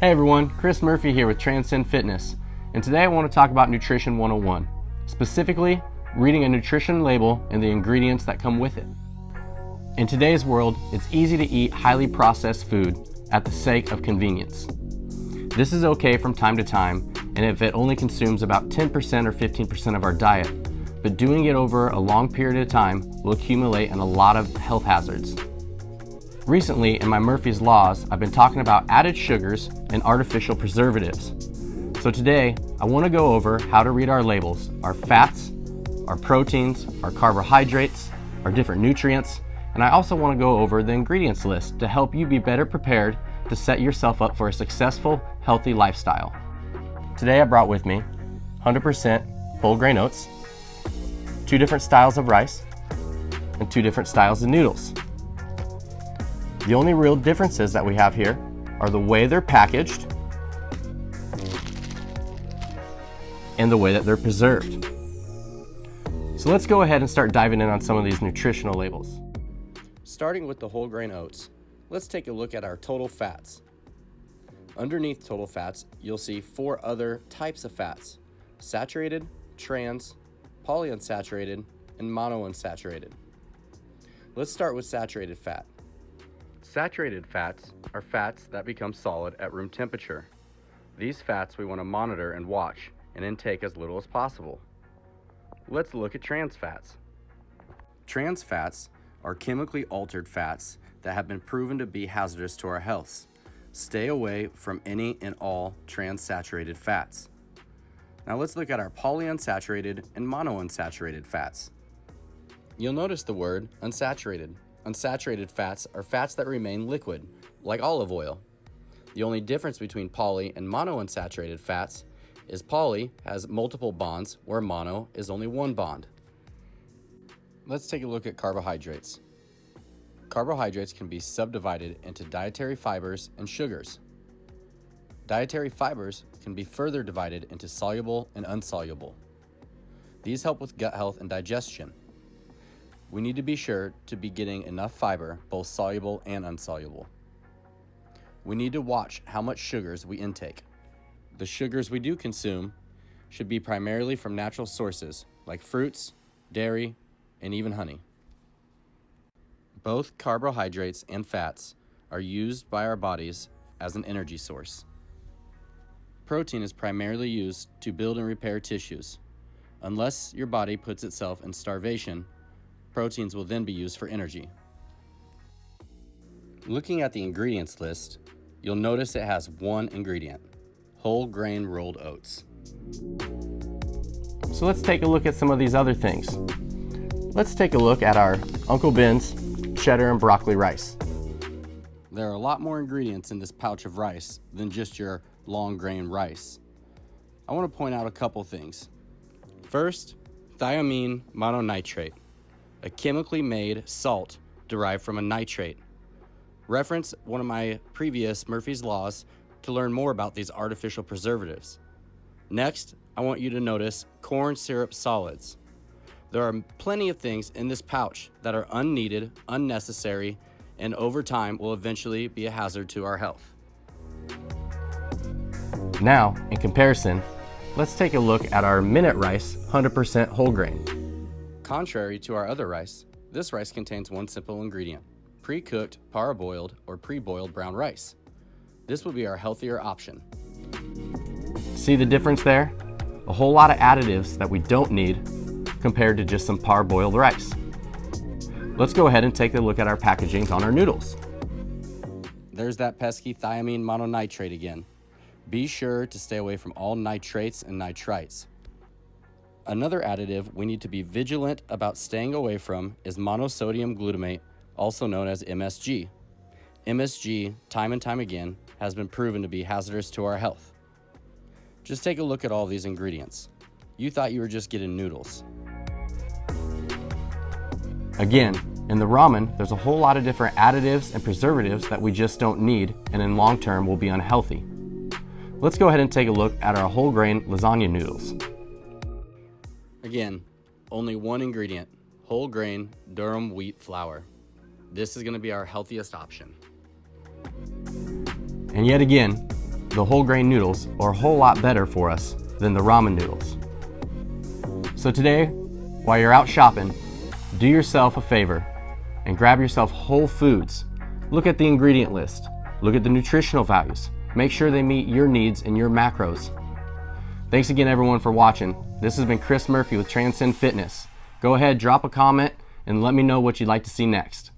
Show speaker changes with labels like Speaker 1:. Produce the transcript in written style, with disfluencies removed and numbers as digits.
Speaker 1: Hey everyone, Chris Murphy here with Transcend Fitness, and today I want to talk about Nutrition 101, specifically reading a nutrition label and the ingredients that come with it. In today's world, it's easy to eat highly processed food at the sake of convenience. This is okay from time to time, and if it only consumes about 10% or 15% of our diet, but doing it over a long period of time will accumulate in a lot of health hazards. Recently, in my Murphy's Laws, I've been talking about added sugars and artificial preservatives. So today, I want to go over how to read our labels, our fats, our proteins, our carbohydrates, our different nutrients, and I also want to go over the ingredients list to help you be better prepared to set yourself up for a successful, healthy lifestyle. Today I brought with me 100% whole grain oats, 2 different styles of rice, and 2 different styles of noodles. The only real differences that we have here are the way they're packaged and the way that they're preserved. So let's go ahead and start diving in on some of these nutritional labels. Starting with the whole grain oats, let's take a look at our total fats. Underneath total fats, you'll see 4 other types of fats: saturated, trans, polyunsaturated, and monounsaturated. Let's start with saturated fat. Saturated fats are fats that become solid at room temperature. These fats we want to monitor and watch and intake as little as possible. Let's look at trans fats. Trans fats are chemically altered fats that have been proven to be hazardous to our health. Stay away from any and all trans-saturated fats. Now let's look at our polyunsaturated and monounsaturated fats. You'll notice the word unsaturated. Unsaturated fats are fats that remain liquid, like olive oil. The only difference between poly and monounsaturated fats is poly has multiple bonds, where mono is only 1 bond. Let's take a look at carbohydrates. Carbohydrates can be subdivided into dietary fibers and sugars. Dietary fibers can be further divided into soluble and insoluble. These help with gut health and digestion. We need to be sure to be getting enough fiber, both soluble and insoluble. We need to watch how much sugars we intake. The sugars we do consume should be primarily from natural sources like fruits, dairy, and even honey. Both carbohydrates and fats are used by our bodies as an energy source. Protein is primarily used to build and repair tissues. Unless your body puts itself in starvation, proteins will then be used for energy. Looking at the ingredients list, you'll notice it has 1 ingredient: whole grain rolled oats. So let's take a look at some of these other things. Let's take a look at our Uncle Ben's cheddar and broccoli rice. There are a lot more ingredients in this pouch of rice than just your long grain rice. I want to point out a couple things. First, thiamine mononitrate, a chemically made salt derived from a nitrate. Reference one of my previous Murphy's Laws to learn more about these artificial preservatives. Next, I want you to notice corn syrup solids. There are plenty of things in this pouch that are unneeded, unnecessary, and over time will eventually be a hazard to our health. Now, in comparison, let's take a look at our minute rice 100% whole grain. Contrary to our other rice, this rice contains 1 simple ingredient: pre-cooked, parboiled, or pre-boiled brown rice. This will be our healthier option. See the difference there? A whole lot of additives that we don't need compared to just some parboiled rice. Let's go ahead and take a look at our packagings on our noodles. There's that pesky thiamine mononitrate again. Be sure to stay away from all nitrates and nitrites. Another additive we need to be vigilant about staying away from is monosodium glutamate, also known as MSG. MSG, time and time again, has been proven to be hazardous to our health. Just take a look at all these ingredients. You thought you were just getting noodles. Again, in the ramen, there's a whole lot of different additives and preservatives that we just don't need and in long term will be unhealthy. Let's go ahead and take a look at our whole grain lasagna noodles. Again, only 1 ingredient: whole grain durum wheat flour. This is going to be our healthiest option. And yet again, the whole grain noodles are a whole lot better for us than the ramen noodles. So today, while you're out shopping, do yourself a favor and grab yourself whole foods. Look at the ingredient list. Look at the nutritional values. Make sure they meet your needs and your macros. Thanks again everyone for watching. This has been Chris Murphy with Transcend Fitness. Go ahead, drop a comment, and let me know what you'd like to see next.